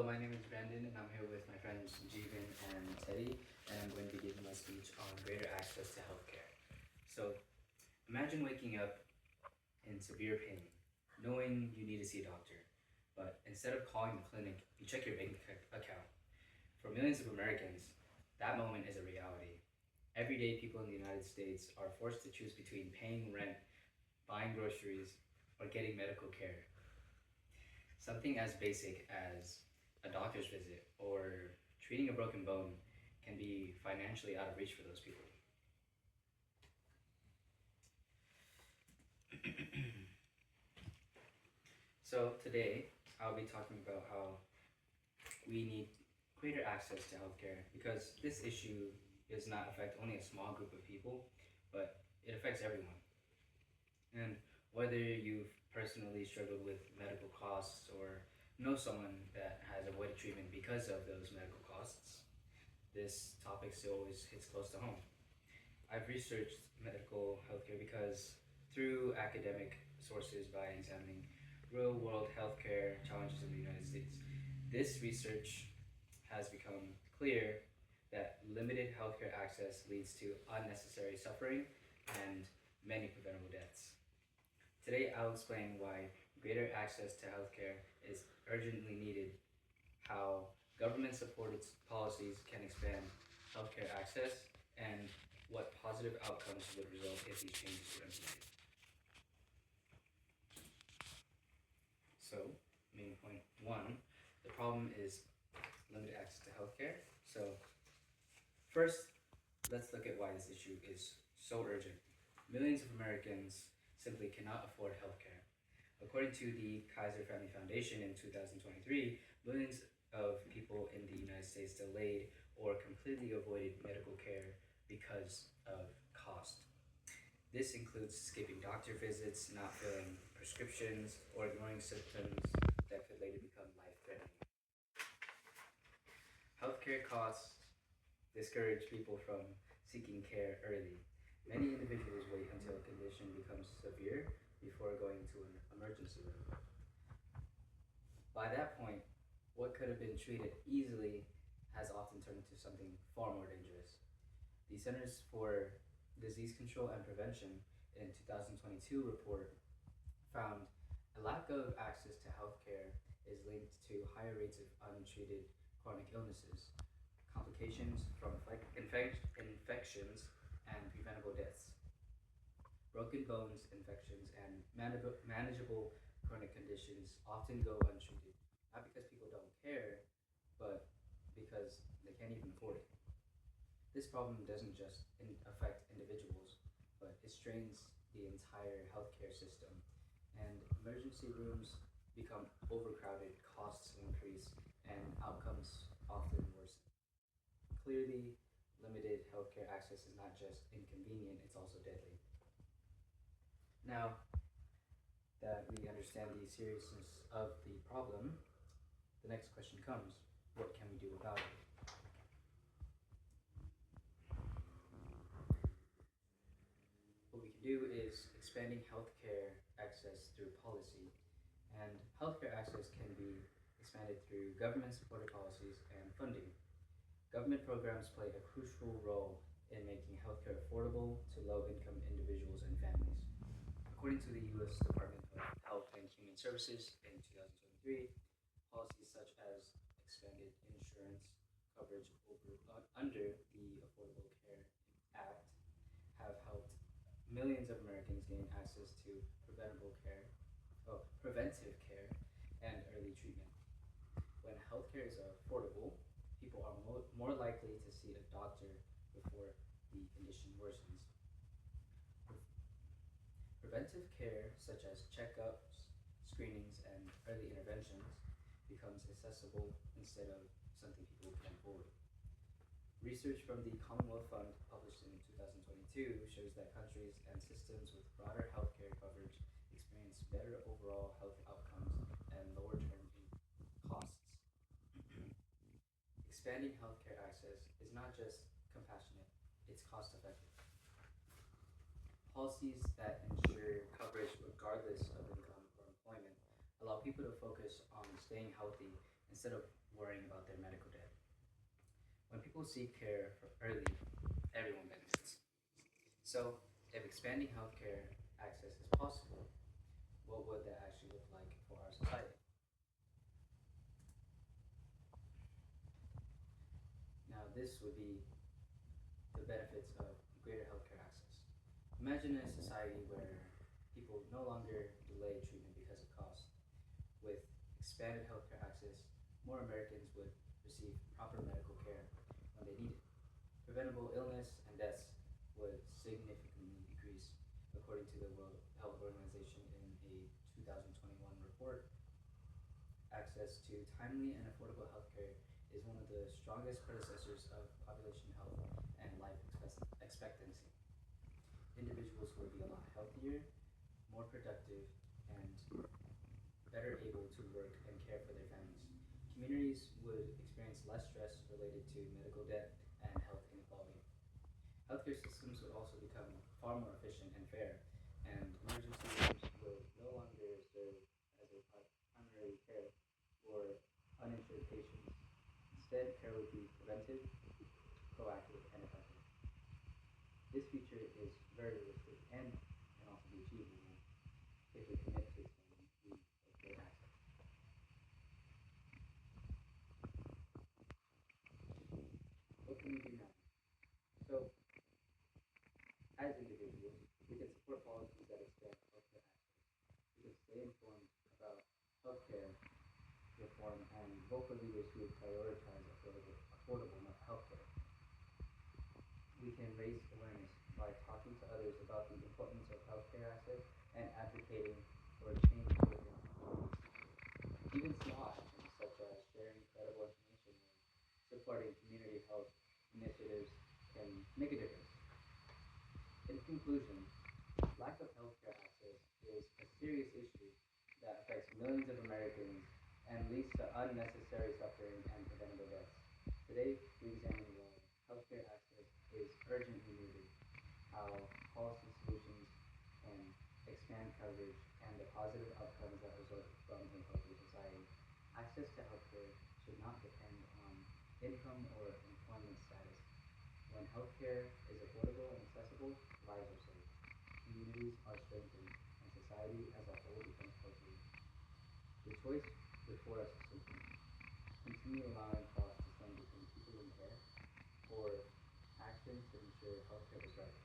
my name is Brandon, and I'm here with my friends Jeevan and Teddy, and I'm going to be giving my speech on greater access to healthcare. So, imagine waking up in severe pain, knowing you need to see a doctor, but instead of calling the clinic, you check your bank account. For millions of Americans, that moment is a reality. Every day, people in the United States are forced to choose between paying rent, buying groceries, or getting medical care. Something as basic as a doctor's visit or treating a broken bone can be financially out of reach for those people. So today, I'll be talking about how we need greater access to healthcare because this issue does not affect only a small group of people, but it affects everyone. And whether you've personally struggled with medical costs or know someone that has avoided treatment because of those medical costs, this topic still always hits close to home. I've researched medical healthcare because through academic sources by examining real world healthcare challenges in the United States, this research has become clear that limited healthcare access leads to unnecessary suffering and many preventable deaths. Today, I'll explain why greater access to healthcare is urgently needed, how government-supported policies can expand healthcare access, and what positive outcomes would result if these changes were implemented. So, main point one, the problem is limited access to healthcare. So, first, let's look at why this issue is so urgent. Millions of Americans simply cannot afford healthcare. According to the Kaiser Family Foundation in 2023, millions of people in the United States delayed or completely avoided medical care because of cost. This includes skipping doctor visits, not filling prescriptions, or ignoring symptoms that could later become life-threatening. Healthcare costs discourage people from seeking care early. Many individuals wait until a condition becomes severe before going to an emergency room. By that point, what could have been treated easily has often turned into something far more dangerous. The Centers for Disease Control and Prevention in a 2022 report found a lack of access to healthcare is linked to higher rates of untreated chronic illnesses, complications from infections, and preventable deaths. Broken bones, infections, and manageable chronic conditions often go untreated, not because people don't care, but because they can't even afford it. This problem doesn't just affect individuals, but it strains the entire healthcare system, and emergency rooms become overcrowded, costs increase, and outcomes often worsen. Clearly, limited healthcare access is not just inconvenient, it's also deadly. Now that we understand the seriousness of the problem, the next question comes, what can we do about it? What we can do is expanding healthcare access through policy, and healthcare access can be expanded through government-supported policies and funding. Government programs play a crucial role in making healthcare affordable to low-income individuals and families. According to the U.S. Department of Health and Human Services in 2023, policies such as expanded insurance coverage under the Affordable Care Act have helped millions of Americans gain access to preventive care, and early treatment. When healthcare is affordable, people are more likely to see a doctor before the condition worsens. Preventive care, such as checkups, screenings, and early interventions, becomes accessible instead of something people can avoid. Research from the Commonwealth Fund, published in 2022, shows that countries and systems with broader healthcare coverage experience better overall health outcomes and lower term costs. Expanding healthcare access is not just compassionate, it's cost effective. Policies that ensure coverage regardless of income or employment allow people to focus on staying healthy instead of worrying about their medical debt. When people seek care early, everyone benefits. So, if expanding healthcare access is possible, what would that actually look like for our society? Now, this would be the benefits of greater healthcare access. Imagine a society where people no longer delay treatment because of cost. With expanded healthcare access, more Americans would receive proper medical care when they need it. Preventable illness and deaths would significantly decrease, according to the World Health Organization in a 2021 report. Access to timely and affordable healthcare is one of the strongest predecessors of population health and life expectancy. Individuals would be a lot healthier, more productive, and better able to work and care for their families. Communities would experience less stress related to medical debt and health inequality. Healthcare systems would also become far more efficient and fair, and emergency rooms would no longer serve as a primary care for uninsured patients. Instead, care would be preventive, proactive, and effective. This future is very realistic and can also be achievable if we commit to expanding free healthcare access. What can we do now? So, as individuals, we can support policies that expand healthcare access. We can stay informed about healthcare reform and vote for leaders who prioritize affordable healthcare. We can raise awareness by talking to others about the importance of healthcare access and advocating for change within communities. Even small actions such as sharing credible information or supporting community health initiatives can make a difference. In conclusion, lack of healthcare access is a serious issue that affects millions of Americans and leads to unnecessary suffering and preventable deaths. Today, we examine why healthcare access is urgently needed, how policy solutions can expand coverage, and the positive outcomes that result from a healthy society. Access to healthcare should not depend on income or employment status. When healthcare is affordable and accessible, lives are saved, communities are strengthened, and society as a whole becomes healthier. The choice before us is simple: continue allowing costs to stand between people and care, or action to ensure healthcare is right